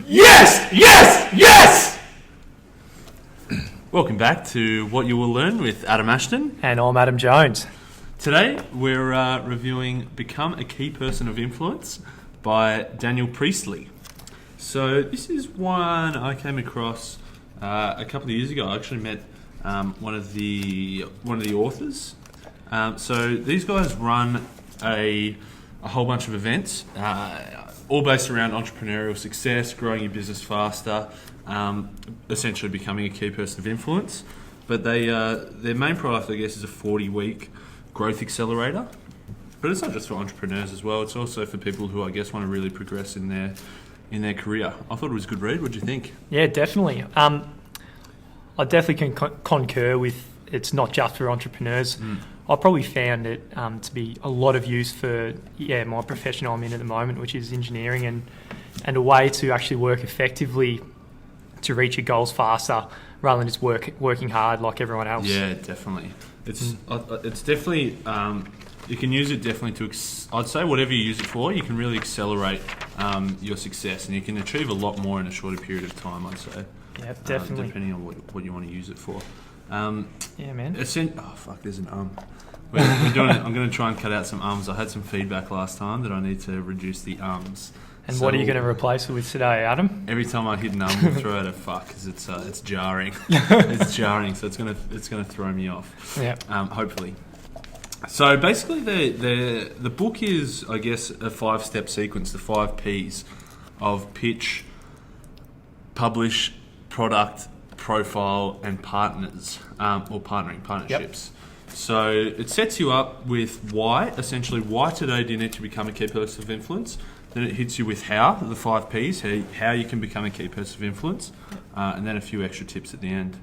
Yes! Yes! Yes! Welcome back to What You Will Learn with Adam Ashton. And I'm Adam Jones. Today we're reviewing Become a Key Person of Influence by Daniel Priestley. So this is one I came across a couple of years ago. I actually met one of the authors. So these guys run a whole bunch of events, all based around entrepreneurial success, growing your business faster, essentially becoming a key person of influence. But their main product, I guess, is a 40-week growth accelerator. But it's not just for entrepreneurs as well. It's also for people who, I guess, want to really progress in their career. I thought it was a good read. What do you think? Yeah, definitely. I definitely can concur with it's not just for entrepreneurs. I probably found it to be a lot of use for my profession I'm in at the moment, which is engineering, and a way to actually work effectively to reach your goals faster rather than just working hard like everyone else. Yeah, definitely. It's definitely you can use it definitely I'd say whatever you use it for, you can really accelerate your success, and you can achieve a lot more in a shorter period of time, I'd say. Yeah, definitely. Depending on what you want to use it for. Yeah, man. There's an We're doing it. I'm going to try and cut out some ums. I had some feedback last time that I need to reduce the ums. And what are you going to replace it with today, Adam? Every time I hit an we'll throw out a fuck because it's jarring. It's jarring, so it's gonna throw me off. Yeah. Hopefully. So basically, the book is, I guess, a 5-step sequence, the 5 Ps of pitch, publish, product, profile, and partners, or partnerships. Yep. So it sets you up with why. Essentially, why today do you need to become a key person of influence? Then it hits you with how, the 5 Ps, how you can become a key person of influence, and then a few extra tips at the end.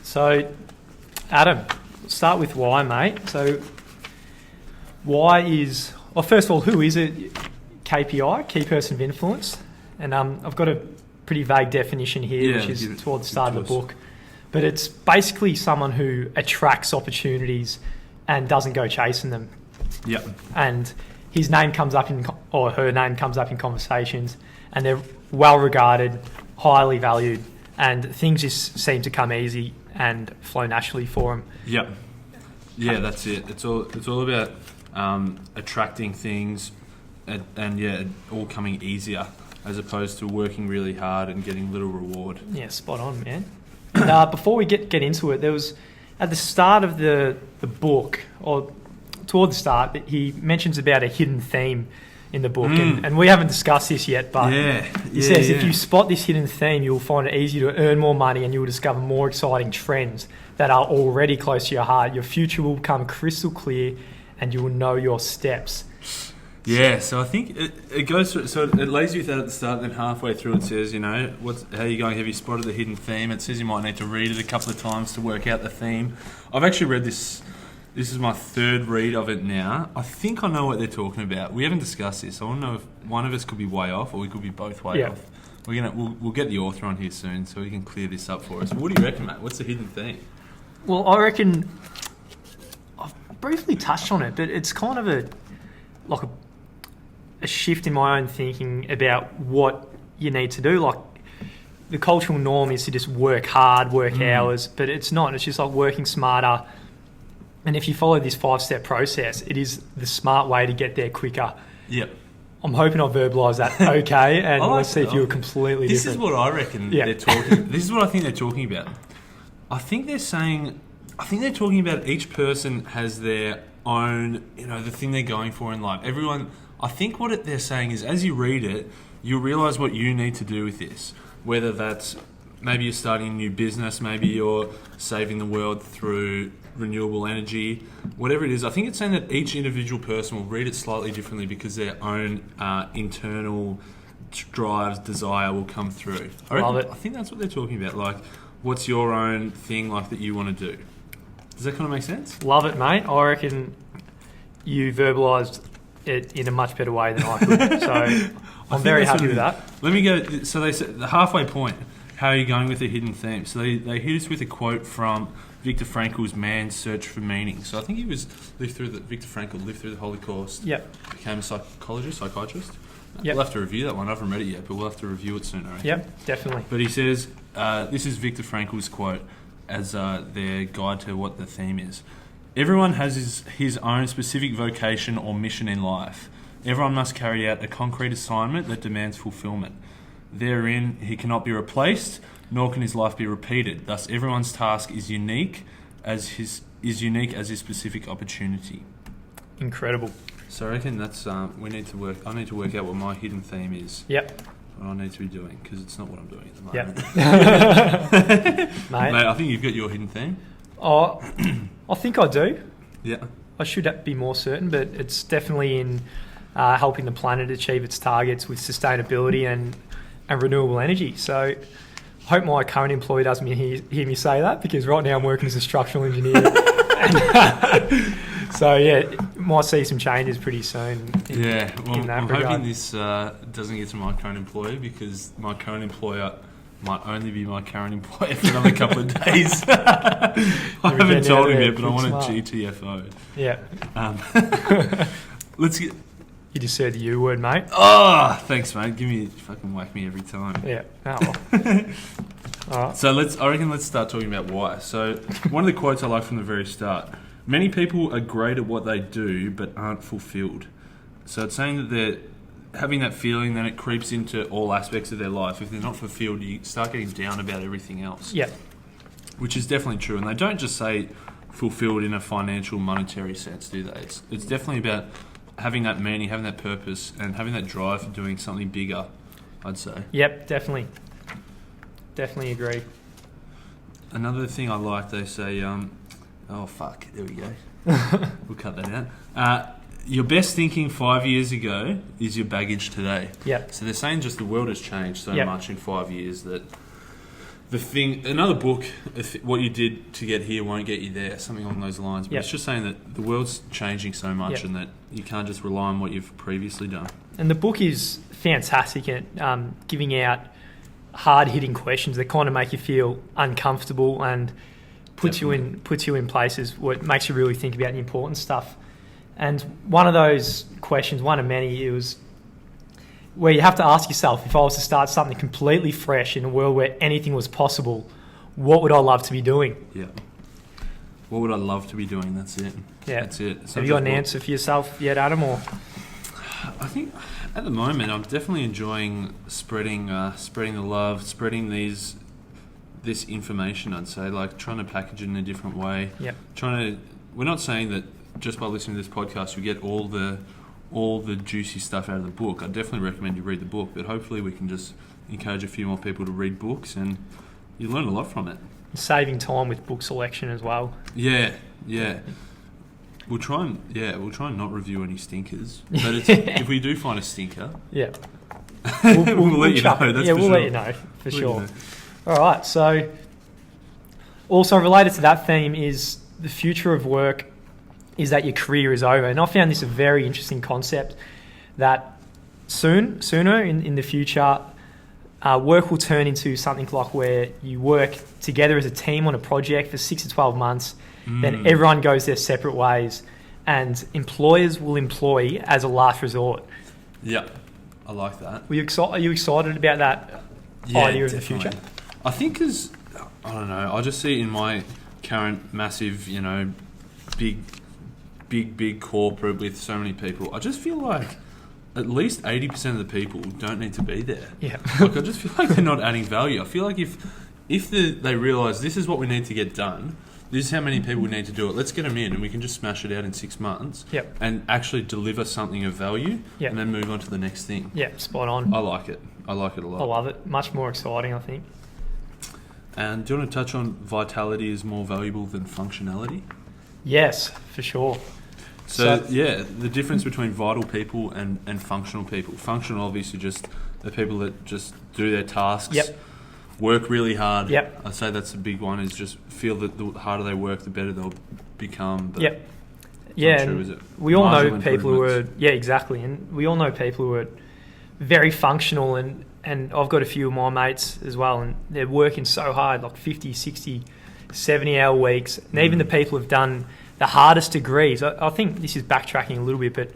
So, Adam, start with why, mate. So, first of all, who is it? KPI, key person of influence. And I've got a pretty vague definition here, which is toward the start of the book. But it's basically someone who attracts opportunities and doesn't go chasing them. Yep. And his name comes up or her name comes up in conversations, and they're well regarded, highly valued, and things just seem to come easy and flow naturally for them. Yep. Yeah, that's it. It's all about attracting things, and all coming easier as opposed to working really hard and getting little reward. Yeah, spot on, man. And before we get into it, there was at the start of the book, or toward the start, he mentions about a hidden theme in the book, and we haven't discussed this yet, but he says if you spot this hidden theme, you'll find it easy to earn more money, and you will discover more exciting trends that are already close to your heart. Your future will become crystal clear, and you will know your steps. Yeah, so I think it goes through. So it lays you with that at the start, then halfway through it says, how are you going? Have you spotted the hidden theme? It says you might need to read it a couple of times to work out the theme. I've actually read this. This is my 3rd read of it now. I think I know what they're talking about. We haven't discussed this. I want to know if one of us could be way off, or we could be both way off. We'll get the author on here soon, so we can clear this up for us. What do you reckon, mate? What's the hidden theme? Well, I reckon I've briefly touched on it, but it's kind of a shift in my own thinking about what you need to do. Like, the cultural norm is to just work hard, work hours, but it's not. It's just like working smarter. And if you follow this 5-step process, it is the smart way to get there quicker. Yep. I'm hoping I verbalised that okay, and let's see if you were completely different. This is what I reckon they're talking. This is what I think they're talking about. I think they're talking about each person has their own, the thing they're going for in life. I think what they're saying is, as you read it, you'll realise what you need to do with this. Whether that's maybe you're starting a new business, maybe you're saving the world through renewable energy, whatever it is. I think it's saying that each individual person will read it slightly differently because their own internal drives, desire will come through. Love it. I think that's what they're talking about. Like, what's your own thing that you want to do? Does that kind of make sense? Love it, mate. I reckon you verbalised it in a much better way than I could. So I'm very happy with that. Let me go. So they said the halfway point. How are you going with the hidden theme? So they hit us with a quote from Viktor Frankl's Man's Search for Meaning. So I think Viktor Frankl lived through the Holocaust. Yep. Became a psychiatrist. Yep. We'll have to review that one. I haven't read it yet, but we'll have to review it soon, I reckon. Yep, definitely. But he says, this is Viktor Frankl's quote as their guide to what the theme is. Everyone has his own specific vocation or mission in life. Everyone must carry out a concrete assignment that demands fulfillment. Therein, he cannot be replaced, nor can his life be repeated. Thus, everyone's task is unique as his specific opportunity. Incredible. So I reckon that's we need to work. I need to work out what my hidden theme is. Yep. What I need to be doing, because it's not what I'm doing at the moment. Yep. Mate, I think you've got your hidden theme. Oh, I think I do. Yeah. I should be more certain, but it's definitely in helping the planet achieve its targets with sustainability and renewable energy. So I hope my current employer doesn't hear me say that, because right now I'm working as a structural engineer. So yeah, might see some changes pretty soon. I'm hoping this doesn't get to my current employer, because my current employer might only be my current employer for another couple of days. I haven't told him yet, but I want a GTFO. Yeah. Let's get. You just said the U word, mate. Oh, thanks, mate. Fucking whack me every time. Yeah. Oh, well. All right. So let's start talking about why. So one of the quotes I like from the very start: many people are great at what they do, but aren't fulfilled. So it's saying that they're having that feeling, then it creeps into all aspects of their life. If they're not fulfilled, you start getting down about everything else. Yeah. Which is definitely true. And they don't just say fulfilled in a financial, monetary sense, do they? It's definitely about having that meaning, having that purpose, and having that drive for doing something bigger, I'd say. Yep, definitely. Definitely agree. Another thing I like, they say, there we go. We'll cut that out. Your best thinking 5 years ago is your baggage today. Yep. So they're saying just the world has changed so Yep. much in 5 years that another book, what you did to get here won't get you there, something along those lines. But Yep. it's just saying that the world's changing so much Yep. and that you can't just rely on what you've previously done. And the book is fantastic at giving out hard-hitting questions that kind of make you feel uncomfortable and puts you in places where it makes you really think about the important stuff. And one of those questions, one of many, it was where you have to ask yourself, if I was to start something completely fresh in a world where anything was possible, what would I love to be doing? Yeah. What would I love to be doing? That's it. Yeah. That's it. Have you got an answer for yourself yet, Adam? Or I think at the moment I'm definitely enjoying spreading the love, spreading this information. I'd say, like trying to package it in a different way. Yeah. We're not saying that just by listening to this podcast you get all the juicy stuff out of the book. I definitely recommend you read the book, but hopefully we can just encourage a few more people to read books and you learn a lot from it. saving time with book selection as well. Yeah. We'll try and not review any stinkers. But if we do find a stinker, yeah, we'll let you know. We'll let you know for sure. All right. So, also related to that theme is the future of work is that your career is over, and I found this a very interesting concept. That sooner in the future, work will turn into something like where you work together as a team on a project for 6 to 12 months. Then everyone goes their separate ways, and employers will employ as a last resort. Yeah, I like that. Are you excited about that idea of the future? I think I don't know, I just see it in my current massive, big corporate with so many people. I just feel like at least 80% of the people don't need to be there. Yeah. Like, I just feel like they're not adding value. I feel like if they realise this is what we need to get done, this is how many people we need to do it, let's get them in and we can just smash it out in 6 months. Yep. And actually deliver something of value. Yep. And then move on to the next thing. Yeah, spot on. I like it a lot. I love it. Much more exciting, I think. And do you want to touch on vitality is more valuable than functionality? Yes, for sure. So the difference between vital people and functional people. Functional, obviously, just the people that just do their tasks, work really hard. Yep. I'd say that's a big one, is just feel that the harder they work, the better they'll become. But yeah, true, is it? We all know people who are... Yeah, exactly. And we all know people who are very functional, and I've got a few of my mates as well, and they're working so hard, like 50, 60, 70-hour weeks. And even the people who've done the hardest degrees, I think this is backtracking a little bit, but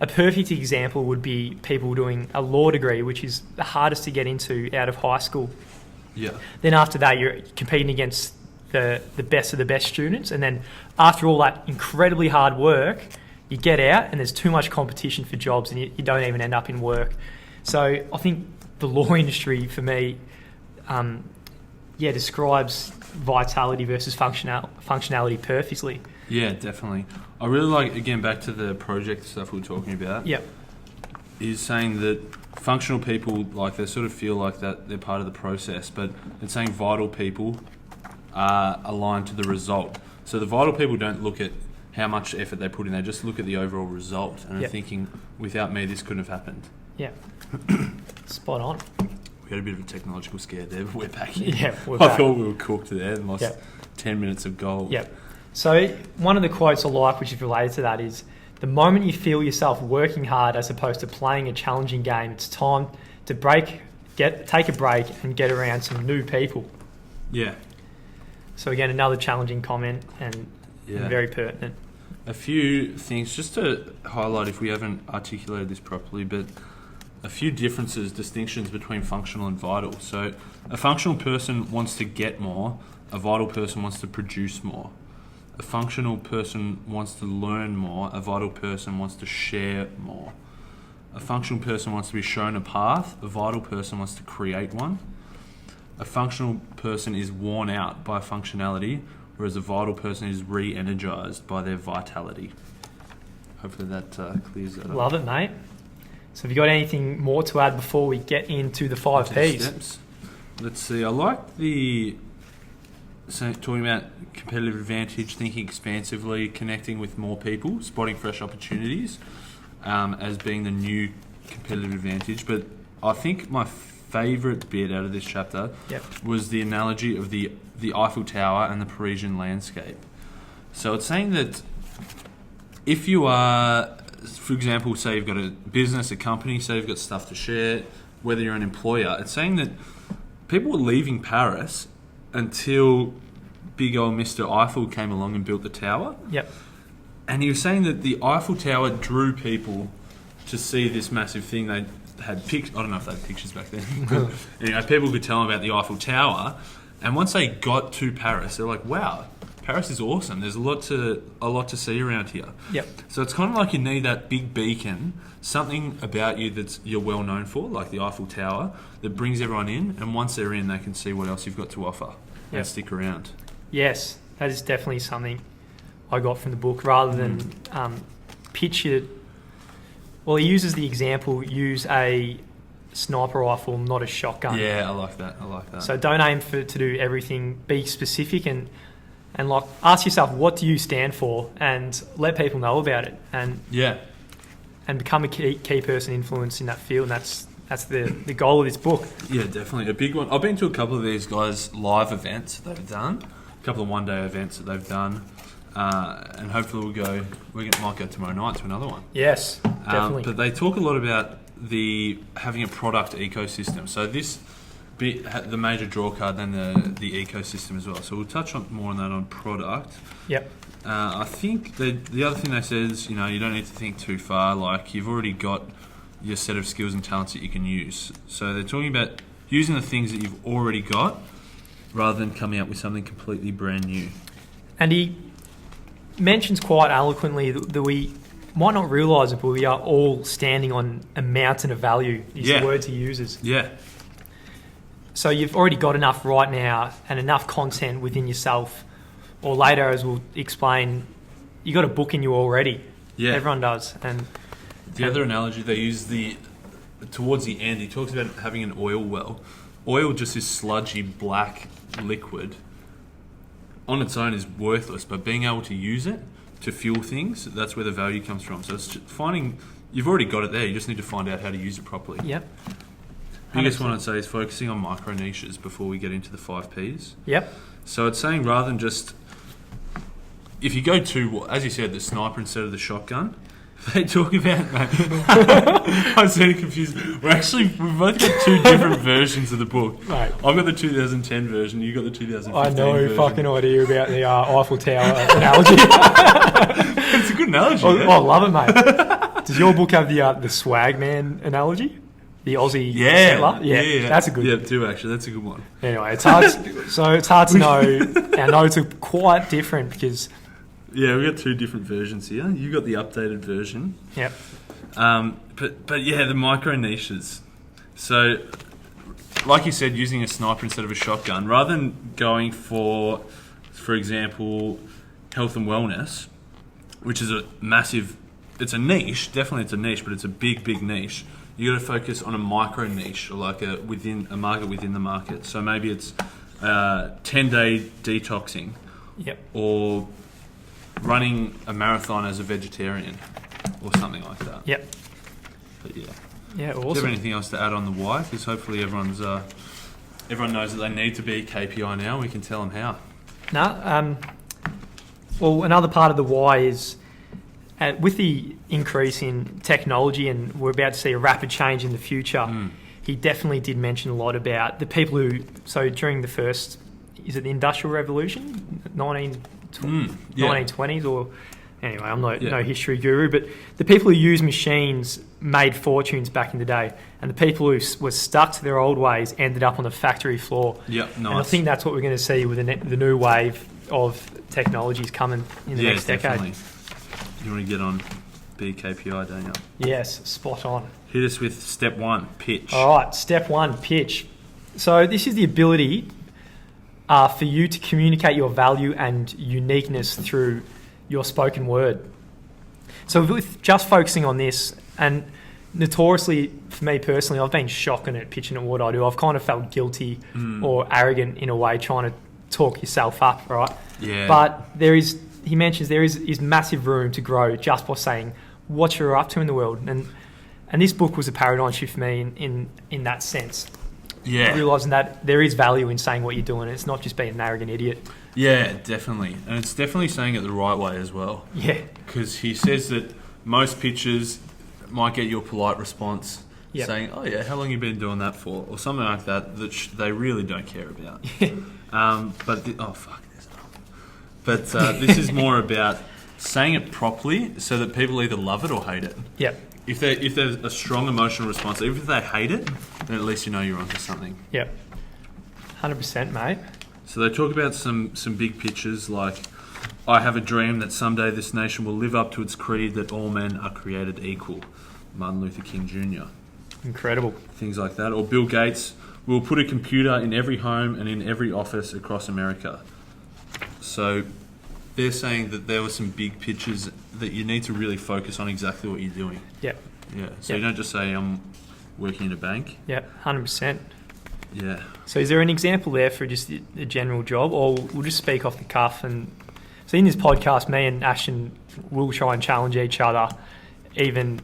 a perfect example would be people doing a law degree, which is the hardest to get into out of high school. Yeah. Then after that, you're competing against the best of the best students. And then after all that incredibly hard work, you get out and there's too much competition for jobs and you don't even end up in work. So I think the law industry, for me, describes vitality versus functionality perfectly. Yeah, definitely. I really like, again, back to the project stuff we were talking about. Yep. Is saying that functional people, like, they sort of feel like that they're part of the process, but it's saying vital people are aligned to the result. So the vital people don't look at how much effort they put in, they just look at the overall result and are thinking, without me, this couldn't have happened. Yeah. Spot on. We had a bit of a technological scare there, but we're back in. Yeah, we're I back. thought we were cooked there and lost 10 minutes of gold. Yep. So one of the quotes I like, which is related to that, is the moment you feel yourself working hard as opposed to playing a challenging game, it's time to take a break and get around some new people. Yeah. So again, another challenging comment and very pertinent. A few things, just to highlight if we haven't articulated this properly, but a few distinctions between functional and vital. So a functional person wants to get more, a vital person wants to produce more. A functional person wants to learn more, a vital person wants to share more. A functional person wants to be shown a path, a vital person wants to create one. A functional person is worn out by functionality, whereas a vital person is re-energized by their vitality. Hopefully that clears that up. Love it, mate. So have you got anything more to add before we get into the 5 Ps? Steps. Let's see, I like talking about competitive advantage, thinking expansively, connecting with more people, spotting fresh opportunities as being the new competitive advantage. But I think my favourite bit out of this chapter was the analogy of the Eiffel Tower and the Parisian landscape. So it's saying that if you are, for example, say you've got a business, a company, say you've got stuff to share, whether you're an employer, it's saying that people were leaving Paris until big old Mr. Eiffel came along and built the tower. Yep. And he was saying that the Eiffel Tower drew people to see this massive thing. They had pictures. I don't know if they had pictures back then. But anyway, people could tell them about the Eiffel Tower. And once they got to Paris, they're like, wow, Paris is awesome. There's a lot to see around here. Yep. So it's kind of like you need that big beacon, something about you that you're well known for, like the Eiffel Tower, that brings everyone in. And once they're in, they can see what else you've got to offer and stick around. Yes, that is definitely something I got from the book, rather than pitch it. Well, he uses the example, use a sniper rifle, not a shotgun. Yeah, I like that. So don't aim to do everything. Be specific and like ask yourself, what do you stand for, and let people know about it. And become a key person influence in that field. And that's the goal of this book. Yeah, definitely a big one. I've been to a couple of these guys' live events that they've done, a couple of one-day events that they've done. And hopefully we might go tomorrow night to another one. Yes, definitely. But they talk a lot about having a product ecosystem. So this bit, the major draw card, then the ecosystem as well. So we'll touch more on that on product. Yep. I think the other thing they said is, you don't need to think too far. Like, you've already got your set of skills and talents that you can use. So they're talking about using the things that you've already got rather than coming up with something completely brand new. And he mentions quite eloquently that we might not realise it, but we are all standing on a mountain of value, is the words he uses. Yeah. So you've already got enough right now and enough content within yourself, or later, as we'll explain, you got a book in you already. Yeah. Everyone does. And the other analogy they use, towards the end, he talks about having an oil well. Oil, just this sludgy black liquid, on its own is worthless, but being able to use it to fuel things, that's where the value comes from. So it's just finding, you've already got it there, you just need to find out how to use it properly. Yep. Biggest one I'd say is focusing on micro niches before we get into the 5 Ps. Yep. So it's saying rather than just, if you go to, as you said, the sniper instead of the shotgun, they talk about, mate, I'm so confused. We've both got 2 different versions of the book. Mate. I've got the 2010 version, you got the 2015 I know version. Fucking idea about the Eiffel Tower analogy. It's a good analogy. I love it, mate. Does your book have the swag man analogy? The Aussie Yeah. settler? Yeah. That's a good. Yeah, do actually. That's a good one. Anyway, it's hard. It's hard to know. Our notes are quite different because. Yeah, we've got two different versions here. You got the updated version. Yep. But yeah, the micro niches. So, like you said, using a sniper instead of a shotgun, rather than going for example, health and wellness, which is a massive. It's a niche. Definitely, it's a niche, but it's a big niche. You got to focus on a micro niche, or like within a market within the market. So maybe it's 10-day detoxing, Yep. or running a marathon as a vegetarian, or something like that. Yep. But yeah. Yeah. Do you Awesome. have anything else to add on the why? Because hopefully everyone knows that they need to be KPI now. We can tell them how. No. Well, another part of the why is with the increase in technology, and we're about to see a rapid change in the future. He definitely did mention a lot about the people who. So during the first, is it the Industrial Revolution, 1920s, or anyway, I'm no history guru, but the people who use machines made fortunes back in the day, and the people who were stuck to their old ways ended up on the factory floor. Yep, nice. And I think that's what we're going to see with the new wave of technologies coming in the next definitely. decade. You want to get on BKPI, don't you? Yes, spot on. Hit us with step 1, pitch. All right, step 1, pitch. So this is the ability for you to communicate your value and uniqueness through your spoken word. So with just focusing on this, and notoriously for me personally, I've been shocking at pitching at what I do. I've kind of felt guilty or arrogant in a way, trying to talk yourself up, right? Yeah. But he mentions there is massive room to grow just by saying what you're up to in the world. And this book was a paradigm shift for me in that sense. Yeah. Realising that there is value in saying what you're doing. It's not just being an arrogant idiot. Yeah, definitely. And it's definitely saying it the right way as well. Yeah. Because he says that most pitches might get you a polite response saying, oh yeah, how long you been doing that for? Or something like that they really don't care about. But this is more about saying it properly so that people either love it or hate it. Yep. If there's a strong emotional response, even if they hate it, then at least you know you're onto something. Yep. 100%, mate. So they talk about some big pictures like, I have a dream that someday this nation will live up to its creed that all men are created equal. Martin Luther King Jr. Incredible. Things like that. Or Bill Gates, will put a computer in every home and in every office across America. So they're saying that there were some big pictures that you need to really focus on exactly what you're doing. Yep. Yeah. So you don't just say, I'm working in a bank. Yep, 100%. Yeah. So is there an example there for just a general job, or we'll just speak off the cuff? And so in this podcast, me and Ashton will try and challenge each other, even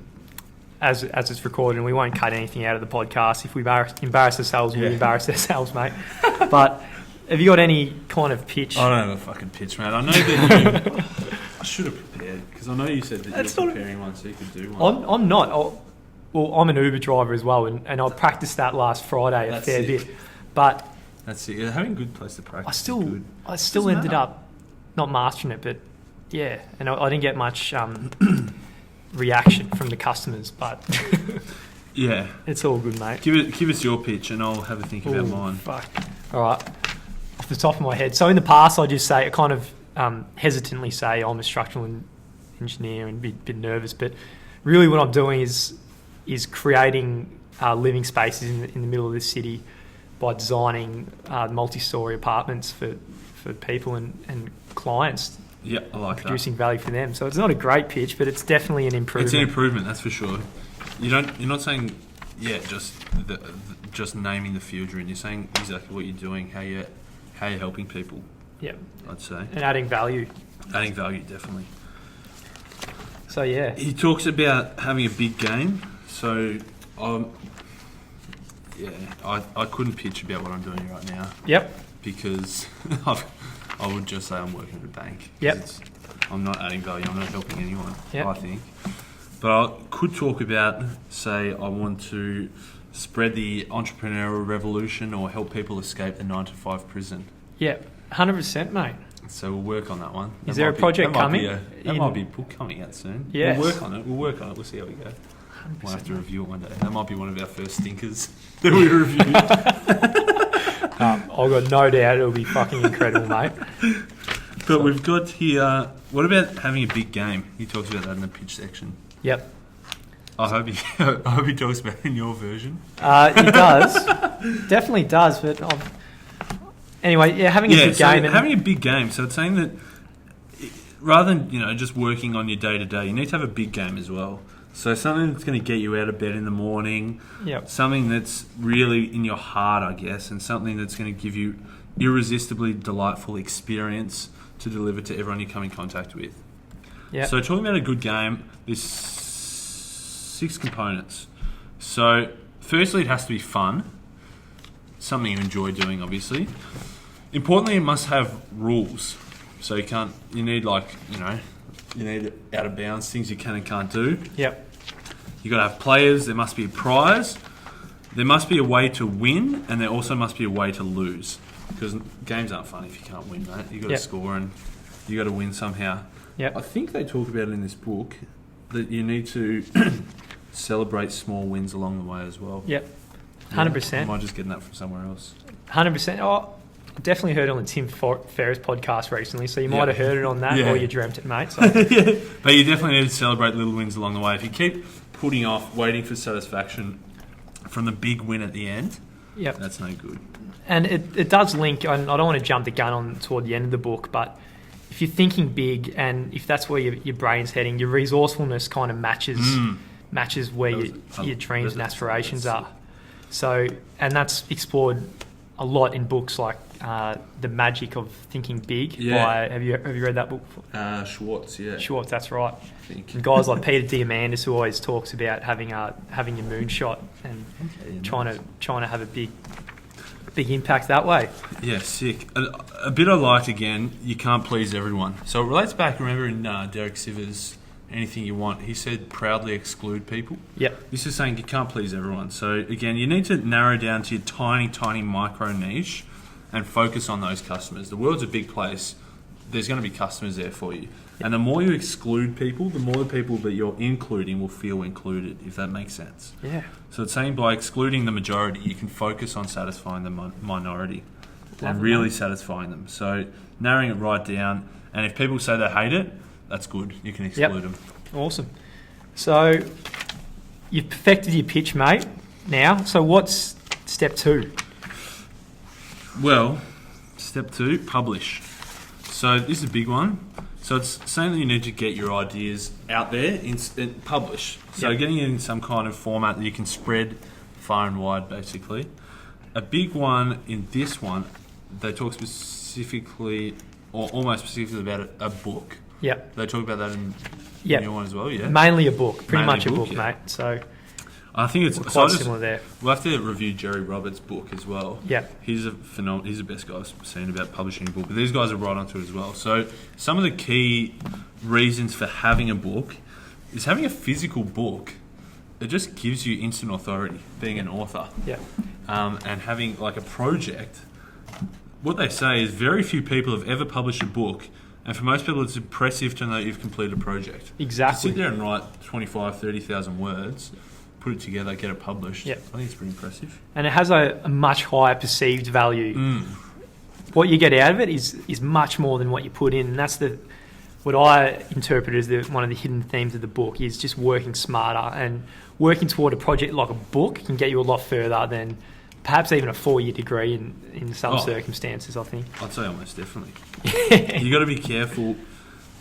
as it's recorded, and we won't cut anything out of the podcast. If we embarrass ourselves, we embarrass ourselves, mate. But have you got any kind of pitch? I don't have a fucking pitch, mate. I know that you... I should have prepared, because I know you said that you're preparing one so you could do one. I'm not. Well, I'm an Uber driver as well, and I practiced that last Friday a fair bit. But that's it. You're having a good place to practice. I still ended up not mastering it, but yeah, and I didn't get much reaction from the customers, but yeah, it's all good, mate. Give us your pitch, and I'll have a think about mine. Fuck. All right, off the top of my head. So in the past, I just say, I kind of hesitantly say I'm a structural engineer and be a bit nervous, but really what I'm doing is creating living spaces in the middle of the city by designing multi-story apartments for people and clients. Yeah, I like producing value for them. So it's not a great pitch, but it's definitely an improvement. It's an improvement, that's for sure. You're not saying just naming the field you're in. You're saying exactly what you're doing, how you're helping people. Yeah, I'd say, and adding value. Adding value, definitely. So yeah, he talks about having a big game. So I couldn't pitch about what I'm doing right now. Yep. Because I would just say I'm working at a bank. Yep. I'm not adding value. I'm not helping anyone. Yep. I think. But I could talk about, say, I want to spread the entrepreneurial revolution or help people escape the 9-to-5 prison. Yeah, 100%, mate. So we'll work on that one. Is there a project coming? That might be a book coming out soon. Yes. We'll work on it. We'll see how we go. 100%. We'll have to review it one day. That might be one of our first stinkers that we reviewed. I've got no doubt it'll be fucking incredible, mate. But we've got here, what about having a big game? He talks about that in the pitch section. Yep. I hope he talks about it in your version. He does. Definitely does, but anyway, yeah, having a big game. Having a big game, so it's saying that rather than, just working on your day-to-day, you need to have a big game as well. So something that's going to get you out of bed in the morning, something that's really in your heart, I guess, and something that's going to give you irresistibly delightful experience to deliver to everyone you come in contact with. Yep. So talking about a good game, there's 6 components. So firstly, it has to be fun, something you enjoy doing, obviously. Importantly, it must have rules. So you need out of bounds things you can and can't do. Yep. You got to have players. There must be a prize. There must be a way to win, and there also must be a way to lose. Because games aren't fun if you can't win, mate. You got to score and you got to win somehow. Yep. I think they talk about it in this book that you need to celebrate small wins along the way as well. Yep. 100%. Am I just getting that from somewhere else? 100%. Oh, I definitely heard it on the Tim Ferriss podcast recently, so you might have heard it on that, or you dreamt it, mate. So. But you definitely need to celebrate little wins along the way. If you keep putting off waiting for satisfaction from the big win at the end, that's no good. And it does link, and I don't want to jump the gun on toward the end of the book, but if you're thinking big and if that's where your brain's heading, your resourcefulness kind of matches where your dreams and aspirations are. So, and that's explored a lot in books like The Magic of Thinking Big. By, have you read that book? Schwartz, Schwartz, that's right. And guys like Peter Diamandis, who always talks about having your moonshot and trying to have a big impact that way. Yeah, sick. A bit I liked, again, you can't please everyone. So it relates back, remember in Derek Sivers' Anything You Want, he said proudly exclude people. Yep. This is saying you can't please everyone. So again, you need to narrow down to your tiny, tiny micro niche and focus on those customers. The world's a big place. There's going to be customers there for you. And the more you exclude people, the more the people that you're including will feel included, if that makes sense. Yeah. So it's saying by excluding the majority, you can focus on satisfying the minority and really satisfying them. So narrowing it right down. And if people say they hate it, that's good. You can exclude them. Awesome. So you've perfected your pitch, mate, now. So what's step 2? Well, step 2, publish. So this is a big one. So it's saying that you need to get your ideas out there and publish. So getting it in some kind of format that you can spread far and wide, basically. A big one in this one, they talk specifically, or almost specifically about a book. Yep. They talk about that in your one as well, yeah? Mainly a book, pretty much a book, mate. So I think it's quite similar there. We'll have to review Jerry Roberts' book as well. Yeah, he's he's the best guy I've seen about publishing a book. But these guys are right onto it as well. So some of the key reasons for having a book is having a physical book. It just gives you instant authority, being an author. Yeah, and having like a project. What they say is very few people have ever published a book. And for most people, it's impressive to know you've completed a project. Exactly. To sit there and write 25, 30,000 words, put it together, get it published. Yep. I think it's pretty impressive. And it has a much higher perceived value. What you get out of it is much more than what you put in. And that's what I interpret as one of the hidden themes of the book is just working smarter. And working toward a project like a book can get you a lot further than perhaps even a 4-year degree in some circumstances, I think. I'd say almost definitely. You got to be careful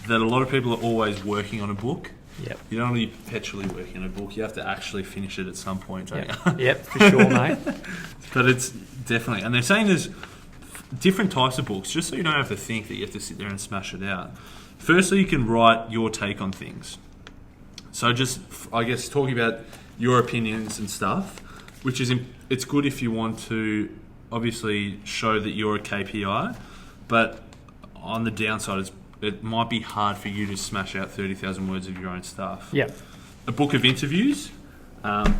that a lot of people are always working on a book. Yep. You don't want to be perpetually working on a book. You have to actually finish it at some point. Yep, for sure, mate. But it's definitely... And they're saying there's different types of books, just so you don't have to think that you have to sit there and smash it out. Firstly, you can write your take on things. So just, I guess, talking about your opinions and stuff, which is... It's good if you want to obviously show that you're a KPI, but on the downside, it might be hard for you to smash out 30,000 words of your own stuff. Yeah. A book of interviews,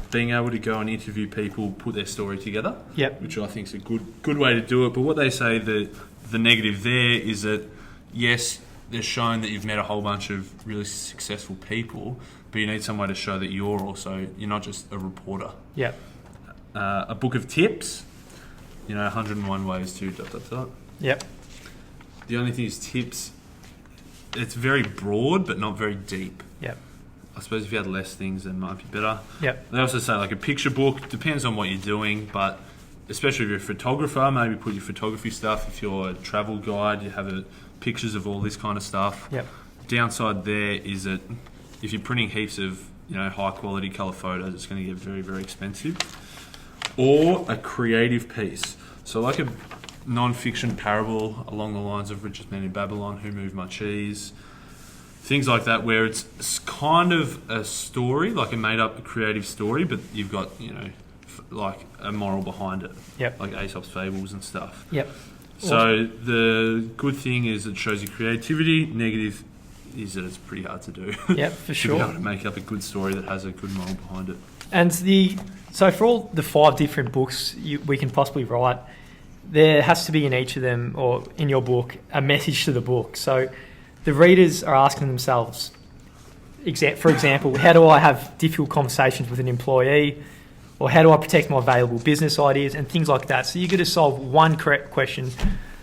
being able to go and interview people, put their story together, yep. which I think is a good way to do it. But what they say, the negative there is that yes, they're shown that you've met a whole bunch of really successful people, but you need some way to show that you're not just a reporter. Yep. A book of tips, 101 ways to ... Yep. The only thing is tips, it's very broad but not very deep. Yep. I suppose if you had less things, then it might be better. Yep. They also say like a picture book, depends on what you're doing, but especially if you're a photographer, maybe put your photography stuff. If you're a travel guide, you have pictures of all this kind of stuff. Yep. Downside there is that if you're printing heaps of high quality colour photos, it's going to get very, very expensive. Or a creative piece. So like a non-fiction parable along the lines of Richest Man in Babylon, Who Moved My Cheese, things like that, where it's kind of a story, like a made-up creative story, but you've got like a moral behind it. Yep. Like Aesop's fables and stuff. Yep. So the good thing is it shows you creativity. Negative is that it's pretty hard to do. Yep, for to sure. be able to make up a good story that has a good moral behind it. And so for all the 5 different books we can possibly write, there has to be in each of them, or in your book, a message to the book. So the readers are asking themselves, for example, how do I have difficult conversations with an employee? Or how do I protect my valuable business ideas and things like that? So you've got to solve one correct question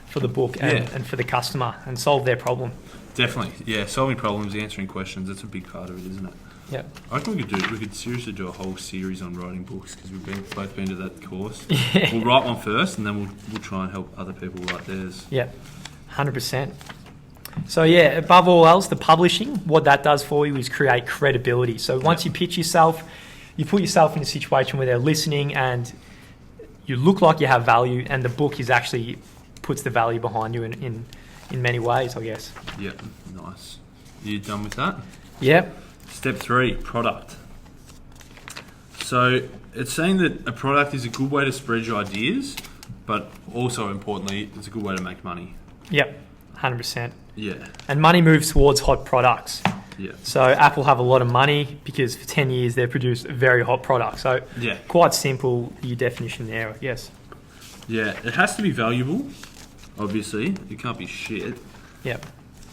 for the book and for the customer and solve their problem. Definitely, yeah. Solving problems, answering questions, that's a big part of it, isn't it? Yeah. I reckon we could seriously do a whole series on writing books because we've both been to that course. Yeah. We'll write one first and then we'll try and help other people write theirs. Yeah, 100%. So yeah, above all else, the publishing, what that does for you is create credibility. So once you pitch yourself, you put yourself in a situation where they're listening and you look like you have value, and the book is actually puts the value behind you in many ways, I guess. Yeah, nice. You done with that? Yep. Step 3, product. So it's saying that a product is a good way to spread your ideas, but also importantly, it's a good way to make money. Yep, 100%. Yeah. And money moves towards hot products. Yeah. So Apple have a lot of money because for 10 years they've produced a very hot product. So quite simple, your definition there, I guess. Yeah, it has to be valuable, obviously. It can't be shit. Yep.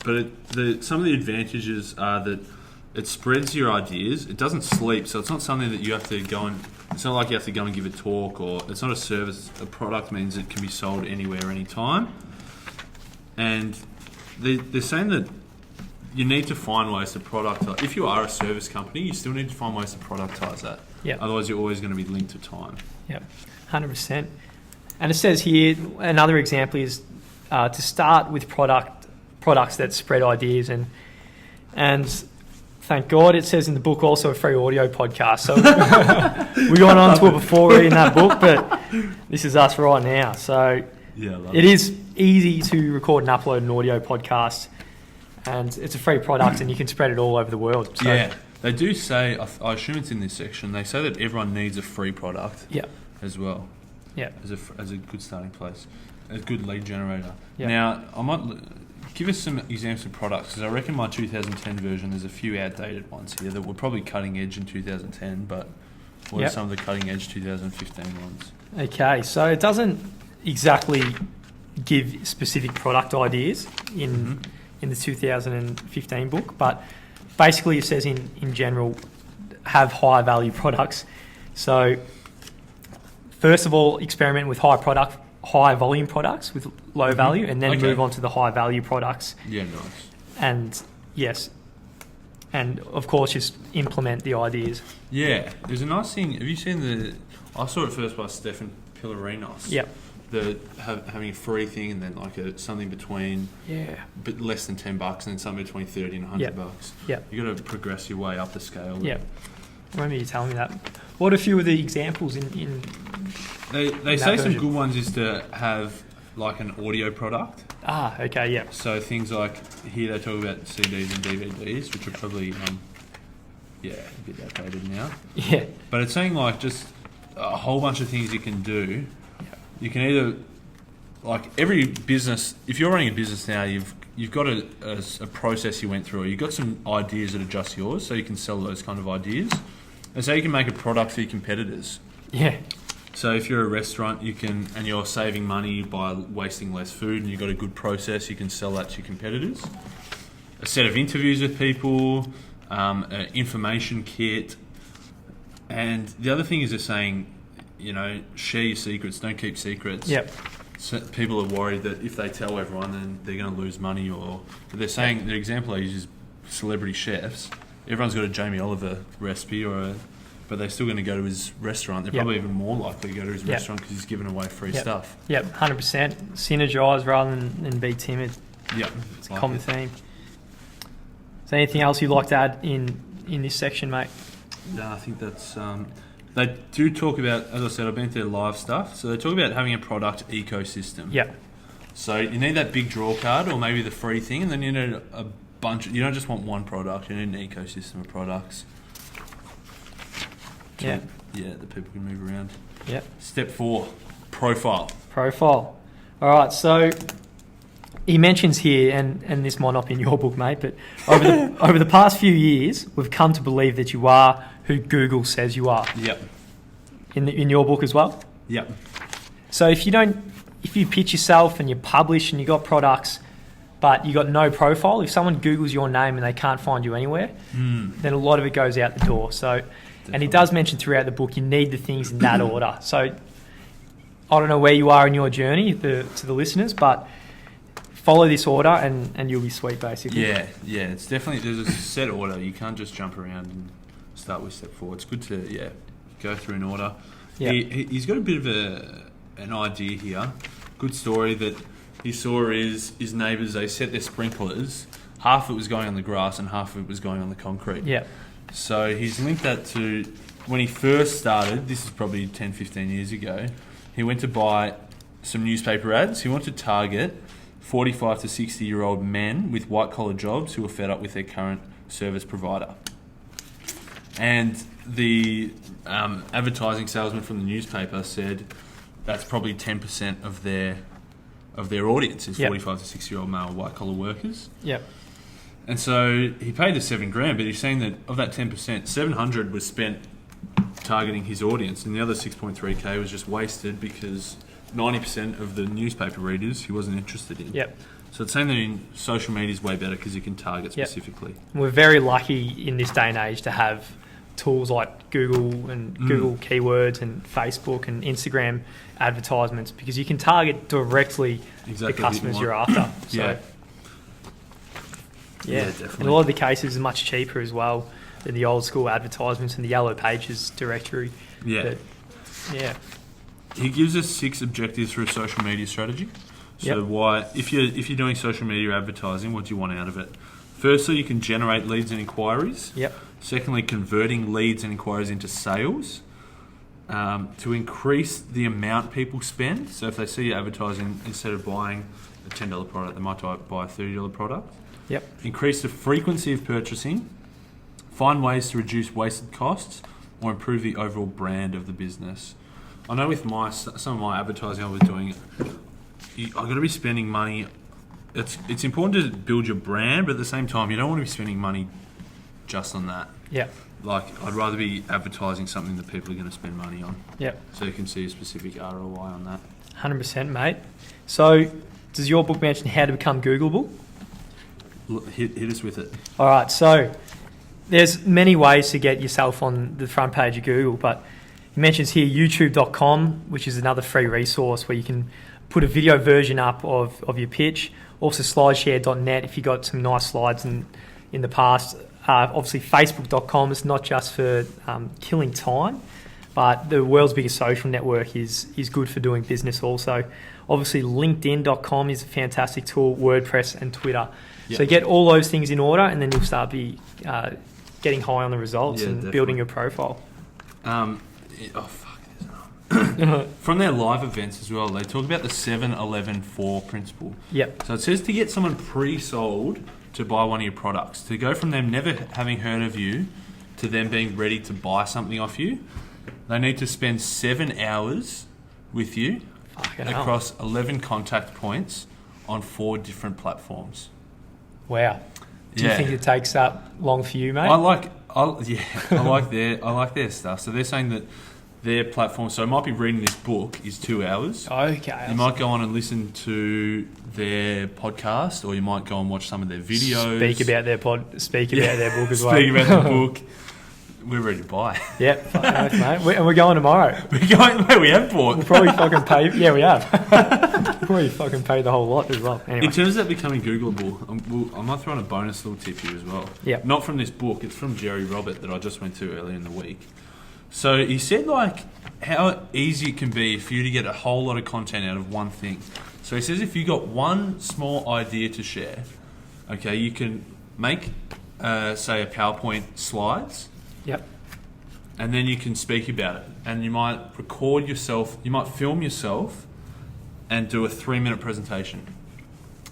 But some of the advantages are that it spreads your ideas. It doesn't sleep, so it's not something that you have to go and... It's not like you have to go and give a talk, or it's not a service. A product means it can be sold anywhere, anytime. And they're saying that you need to find ways to productize. If you are a service company, you still need to find ways to productize that. Yep. Otherwise, you're always going to be linked to time. Yep, 100%. And it says here, another example is to start with products that spread ideas. And thank God it says in the book also a free audio podcast. So we got onto it before reading that book, but this is us right now. So it is easy to record and upload an audio podcast. And it's a free product and you can spread it all over the world. So, yeah, they do say, I assume it's in this section, they say that everyone needs a free product as well. Yeah. As a good starting place, a good lead generator. Yeah. Now, I might give us some examples of products, because I reckon my 2010 version, there's a few outdated ones here that were probably cutting edge in 2010, but what are some of the cutting edge 2015 ones? Okay, so it doesn't exactly give specific product ideas in the 2015 book, but basically it says in general, have high value products. So first of all, experiment with high volume products with low value, and then move on to the high value products. Yeah, nice. And yes, and of course just implement the ideas. Yeah, there's a nice thing. Have you seen I saw it first by Stefan Pillarinos. Yep. Having a free thing and then like something between but less than $10 and then something between $30 and $100. Yeah. You got to progress your way up the scale. Yeah. I remember you telling me that. What are a few of the examples in They say some good ones is to have like an audio product. Ah, okay, yeah. So things like here they talk about CDs and DVDs, which are probably a bit outdated now. Yeah. But it's saying like just a whole bunch of things you can do. You can either, like every business, if you're running a business now, you've got a process you went through, or you've got some ideas that are just yours, so you can sell those kind of ideas. And so you can make a product for your competitors. Yeah. So if you're a restaurant, and you're saving money by wasting less food, and you've got a good process, you can sell that to your competitors. A set of interviews with people, an information kit, and the other thing is they're saying, share your secrets, don't keep secrets. Yep. So people are worried that if they tell everyone, then they're going to lose money. But they're saying, the example I use is celebrity chefs. Everyone's got a Jamie Oliver recipe, but they're still going to go to his restaurant. They're probably even more likely to go to his restaurant because he's giving away free stuff. Yep, 100%. Synergise rather than be timid. Yep. It's a common theme. Is there anything else you'd like to add in this section, mate? No, I think that's... they do talk about, as I said, I've been through their live stuff, so they talk about having a product ecosystem. Yep. So you need that big draw card or maybe the free thing, and then you need a bunch... You don't just want one product, you need an ecosystem of products. Yeah, that people can move around. Yeah. Step 4, profile. All right, so he mentions here, and this might not be in your book, mate, but over the past few years, we've come to believe that you are who Google says you are. Yep. In your book as well. Yep. So if you pitch yourself and you publish and you got products, but you got no profile, if someone Googles your name and they can't find you anywhere, then a lot of it goes out the door. So. Definitely. And he does mention throughout the book you need the things in that order. So I don't know where you are in your journey to the listeners, but follow this order and you'll be sweet, basically. Yeah, it's definitely, there's a set order. You can't just jump around and start with step 4. It's good to go through an order. Yeah. He's got a bit of an idea here. Good story that he saw is his neighbours, they set their sprinklers. Half of it was going on the grass and half of it was going on the concrete. Yeah. So he's linked that to when he first started, this is probably 10, 15 years ago, he went to buy some newspaper ads. He wanted to target 45 to 60-year-old men with white-collar jobs who were fed up with their current service provider. And the advertising salesman from the newspaper said that's probably 10% of their audience is 45 to 60-year-old male white-collar workers. Yep. And so he paid the $7,000, but he's saying that of that 10%, 700 was spent targeting his audience, and the other 6.3k was just wasted because 90% of the newspaper readers he wasn't interested in. Yep. So it's saying that in social media is way better because you can target specifically. We're very lucky in this day and age to have tools like Google and Google keywords and Facebook and Instagram advertisements because you can target directly the customers you're after. So, yeah, definitely. And a lot of the cases are much cheaper as well than the old school advertisements and the Yellow Pages directory. Yeah. But, he gives us 6 objectives for a social media strategy. So why, if you're doing social media advertising, what do you want out of it? Firstly, you can generate leads and inquiries. Yep. Secondly, converting leads and inquiries into sales. To increase the amount people spend. So if they see you advertising, instead of buying a $10 product, they might buy a $30 product. Yep. Increase the frequency of purchasing. Find ways to reduce wasted costs or improve the overall brand of the business. I know with some of my advertising I was doing, I've got to be spending money. It's important to build your brand, but at the same time, you don't want to be spending money just on that. Yeah. Like, I'd rather be advertising something that people are going to spend money on. Yep. So you can see a specific ROI on that. 100%, mate. So, does your book mention how to become Googleable? Hit us with it. All right. So, there's many ways to get yourself on the front page of Google, but he mentions here youtube.com, which is another free resource where you can put a video version up of your pitch. Also, slideshare.net if you got some nice slides in the past. Obviously, facebook.com is not just for killing time, but the world's biggest social network is good for doing business also. Obviously, linkedin.com is a fantastic tool, WordPress and Twitter. Yep. So get all those things in order and then you'll start getting high on the results and definitely building your profile. From their live events as well, they talk about the 7-11-4 principle. Yep. So it says to get someone pre-sold to buy one of your products, to go from them never having heard of you to them being ready to buy something off you, they need to spend 7 hours with you across 11 contact points on 4 different platforms. Wow. Do you think it takes that long for you, mate? I like their stuff. So they're saying that their platform. So it might be reading this book is 2 hours. Okay. You might go on and listen to their podcast, or you might go and watch some of their videos. Speak about their book as well. Speak about the book. We're ready to buy. Yeah, fucking oath, mate. And we're going tomorrow. We're going where we have bought. We'll probably fucking pay. Yeah, we have. We'll probably fucking pay the whole lot as well. Anyway. In terms of that becoming Googleable, I might throw in a bonus little tip here as well. Yeah. Not from this book. It's from Jerry Robert that I just went to earlier in the week. So he said like how easy it can be for you to get a whole lot of content out of one thing. So he says if you got one small idea to share, okay, you can make say a PowerPoint slides. Yep. And then you can speak about it. And you might record yourself, you might film yourself and do a 3-minute presentation.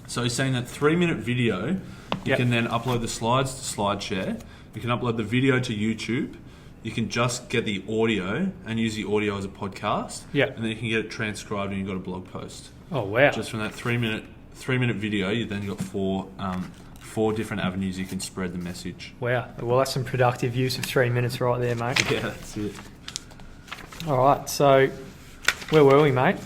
So he's saying that 3-minute video, you can then upload the slides to SlideShare. You can upload the video to YouTube. You can just get the audio and use the audio as a podcast. Yeah. And then you can get it transcribed and you've got a blog post. Oh, wow. Just from that 3-minute video, you then got four different avenues you can spread the message. Wow. Well, that's some productive use of 3 minutes right there, mate. Yeah, that's it. All right. So, where were we, mate?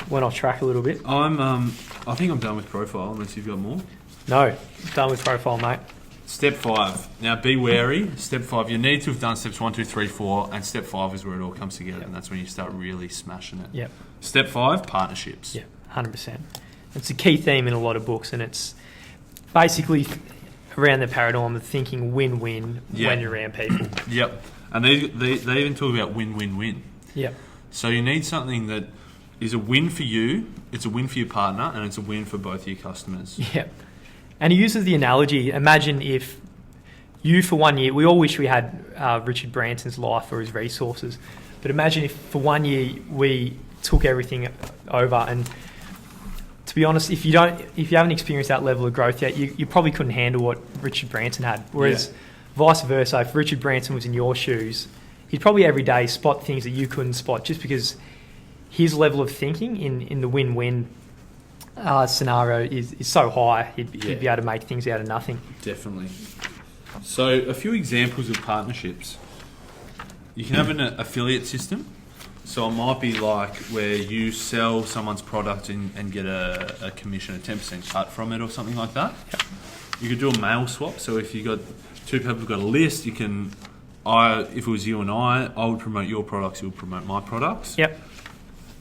Went off track a little bit. I think I'm done with profile, unless you've got more. No, done with profile, mate. Step 5. Now, be wary. Step 5, you need to have done steps 1, 2, 3, 4, and step 5 is where it all comes together, and that's when you start really smashing it. Yep. Step 5, partnerships. Yeah, 100%. It's a key theme in a lot of books, and it's basically around the paradigm of thinking win-win when you're around people. Yep. And they even talk about win-win-win. Yep. So you need something that is a win for you, it's a win for your partner, and it's a win for both of your customers. Yep. And he uses the analogy, imagine if you for 1 year, we all wish we had Richard Branson's life or his resources, but imagine if for 1 year we took everything over, and to be honest, if you haven't experienced that level of growth yet, you probably couldn't handle what Richard Branson had. Whereas vice versa, if Richard Branson was in your shoes, he'd probably every day spot things that you couldn't spot just because his level of thinking in the win-win scenario is so high, he'd be able to make things out of nothing. Definitely. So a few examples of partnerships. You can have an affiliate system. So it might be like where you sell someone's product and get a commission, a 10% cut from it or something like that. Yep. You could do a mail swap. So if you got two people who've got a list, you can, if it was you and I would promote your products, you would promote my products. Yep.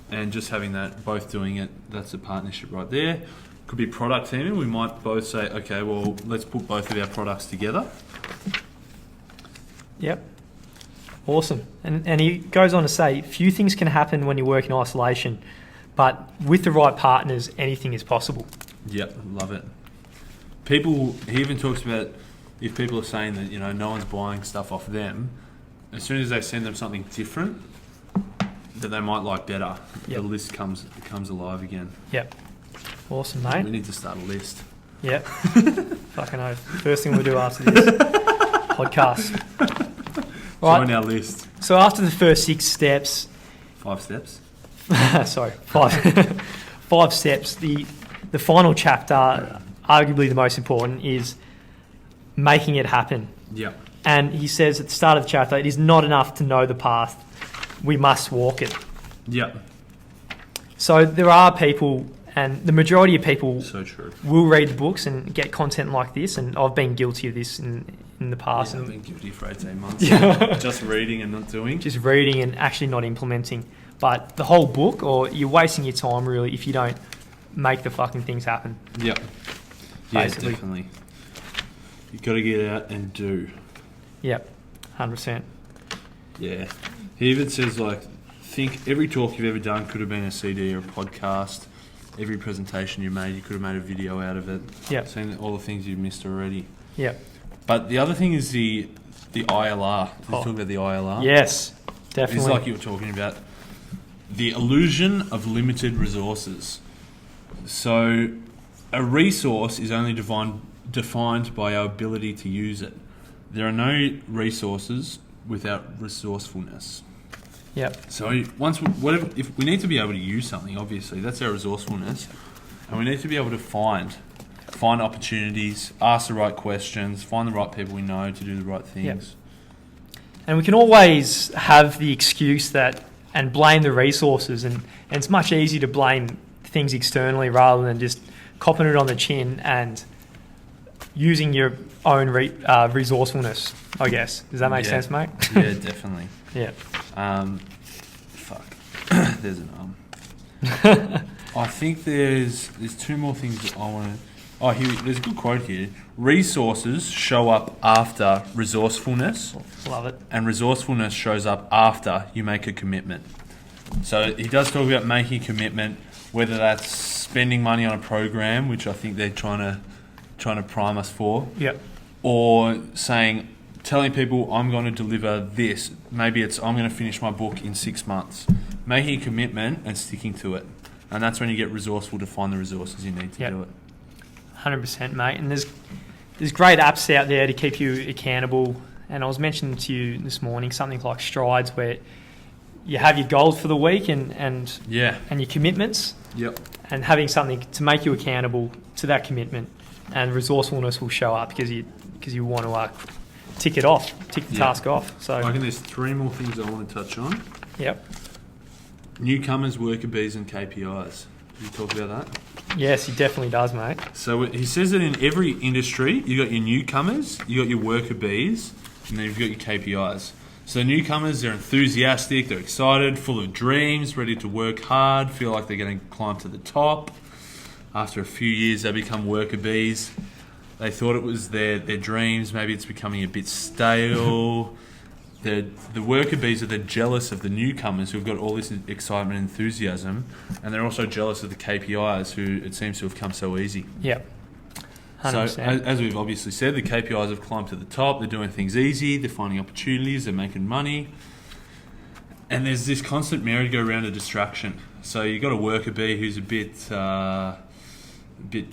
And just having that, both doing it, that's a partnership right there. Could be product teaming. We might both say, okay, well, let's put both of our products together. Yep. Awesome. And he goes on to say, few things can happen when you work in isolation, but with the right partners, anything is possible. Yep, love it. He even talks about if people are saying that, no one's buying stuff off them, as soon as they send them something different that they might like better, the list comes alive again. Yep. Awesome, mate. We need to start a list. Yep. Fucking oath. First thing we'll do after this podcast. Right. Join our list. So after the first 6 steps... 5 steps? Sorry, 5. 5 steps. The final chapter, arguably the most important, is making it happen. Yeah. And he says at the start of the chapter, it is not enough to know the path. We must walk it. Yeah. So there are people, and the majority of people so true. will read the books and get content like this, and I've been guilty of this in the past. Yeah, I've been guilty for 18 months. Just reading and not doing. Just reading and actually not implementing. But the whole book, or you're wasting your time really if you don't make the fucking things happen. Yep. Yeah, Basically. definitely. You've got to get out and do. Yep, 100%. Yeah. He even says, think every talk you've ever done could have been a CD or a podcast. Every presentation you made, you could have made a video out of it. Yeah. Saying all the things you've missed already. Yeah. But the other thing is the ILR. Did you talk about the ILR? Yes, definitely. It's like you were talking about. The illusion of limited resources. So a resource is only defined by our ability to use it. There are no resources without resourcefulness. Yep. So if we need to be able to use something, obviously that's our resourcefulness, and we need to be able to find opportunities, ask the right questions, find the right people we know to do the right things. Yep. And we can always have the excuse that and blame the resources, and it's much easier to blame things externally rather than just copping it on the chin and using your own resourcefulness, I guess. Does that make sense, mate? Yeah, definitely. Yeah. Fuck. There's an I think there's two more things that I want to... Oh, there's a good quote here. Resources show up after resourcefulness. Love it. And resourcefulness shows up after you make a commitment. So he does talk about making a commitment, whether that's spending money on a program, which I think they're trying to prime us for. Yep. Or telling people I'm going to deliver this. Maybe it's I'm going to finish my book in 6 months. Making a commitment and sticking to it. And that's when you get resourceful to find the resources you need to do it. 100%, mate. And there's great apps out there to keep you accountable. And I was mentioning to you this morning something like Strides, where you have your goals for the week and your commitments. Yep. And having something to make you accountable to that commitment, and resourcefulness will show up because you want to tick the task off. So I reckon there's 3 more things I want to touch on. Yep. Newcomers, worker bees, and KPIs. Did you talk about that? Yes, he definitely does, mate. So he says that in every industry, you got your newcomers, you got your worker bees, and then you've got your KPIs. So newcomers, they're enthusiastic, they're excited, full of dreams, ready to work hard, feel like they're going to climb to the top. After a few years, they become worker bees. They thought it was their dreams. Maybe it's becoming a bit stale. The worker bees are jealous of the newcomers who've got all this excitement and enthusiasm, and they're also jealous of the KPIs who it seems to have come so easy. Yep. 100%. So, as we've obviously said, the KPIs have climbed to the top. They're doing things easy. They're finding opportunities. They're making money. And there's this constant merry-go-round of distraction. So you've got a worker bee who's a bit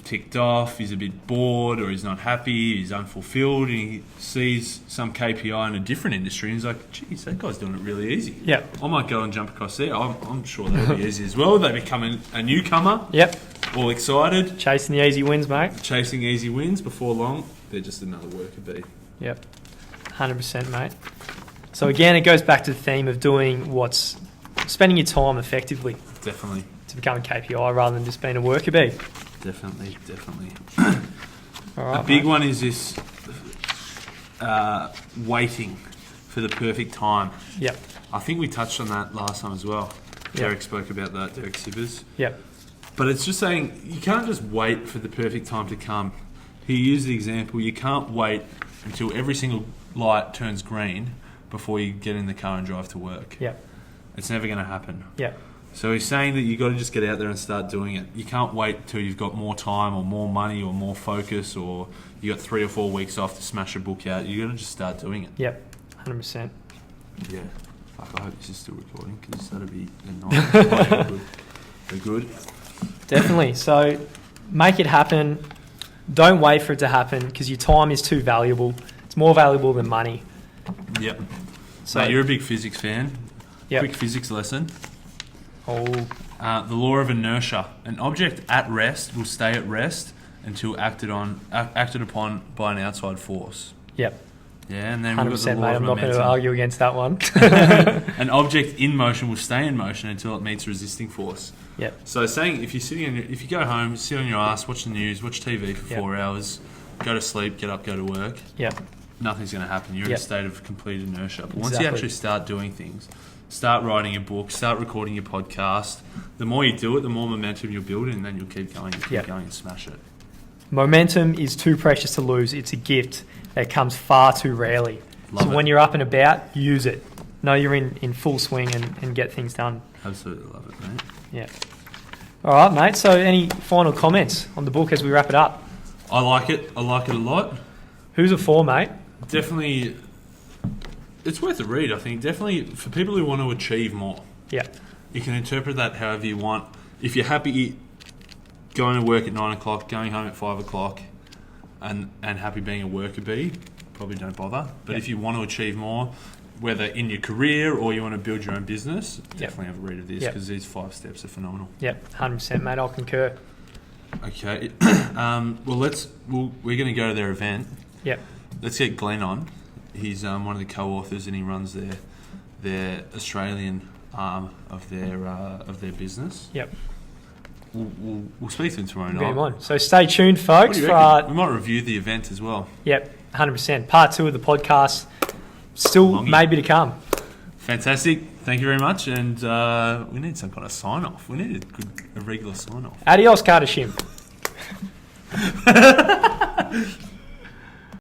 ticked off, he's a bit bored, or he's not happy, he's unfulfilled, and he sees some KPI in a different industry, and he's like, geez, that guy's doing it really easy. Yep. I might go and jump across there. I'm sure that'll be easy as well. They become a newcomer. Yep. All excited. Chasing the easy wins, mate. Chasing easy wins. Before long, they're just another worker bee. Yep. 100%, mate. So again, it goes back to the theme of spending your time effectively. Definitely. To become a KPI rather than just being a worker bee. Definitely. All right, a big one is this waiting for the perfect time. Yep. I think we touched on that last time as well. Yep. Derek spoke about that, Derek Sivers. Yep. But it's just saying you can't just wait for the perfect time to come. He used the example, you can't wait until every single light turns green before you get in the car and drive to work. Yep. It's never going to happen. Yep. So he's saying that you've got to just get out there and start doing it. You can't wait till you've got more time or more money or more focus, or you got 3 or 4 weeks off to smash a book out. You've got to just start doing it. Yep, 100%. Yeah. Fuck, I hope this is still recording because that'd be annoying. They're good. Definitely. So make it happen. Don't wait for it to happen because your time is too valuable. It's more valuable than money. Yep. So Mate, you're a big physics fan. Yep. Quick physics lesson. Oh. The law of inertia. An object at rest will stay at rest until acted upon by an outside force. Yep. Yeah, and then we've got the 100%, law mate. of I'm not going to momentum. argue against that one. An object in motion will stay in motion until it meets resisting force. Yep. So saying if you go home, sit on your ass, watch the news, watch TV for 4 hours, go to sleep, get up, go to work. Yep. Nothing's going to happen. You're in a state of complete inertia. But once Exactly. you actually start doing things, start writing a book, start recording your podcast, the more you do it, the more momentum you'll build, and then you'll keep going and smash it. Momentum is too precious to lose. It's a gift that comes far too rarely. Love it. When you're up and about, use it. Know you're in full swing and get things done. Absolutely love it, mate. Yeah. All right, mate. So any final comments on the book as we wrap it up? I like it. I like it a lot. Who's it for, mate? Definitely, it's worth a read, I think. Definitely for people who want to achieve more. Yeah. You can interpret that however you want. If you're happy going to work at 9 o'clock, going home at 5 o'clock, and happy being a worker bee, probably don't bother. But if you want to achieve more, whether in your career or you want to build your own business, definitely have a read of this because these 5 steps are phenomenal. Yep, 100%, mate. I'll concur. Okay. We're going to go to their event. Yep. Let's get Glenn on. He's one of the co-authors, and he runs their Australian arm of their business. Yep. We'll speak to him tomorrow Get him night. on. So stay tuned, What folks. do you reckon? We might review the event as well. Yep, 100%. Part 2 of the podcast still maybe to come. Fantastic. Thank you very much. And we need some kind of sign-off. We need a regular sign-off. Adios, Kardashian.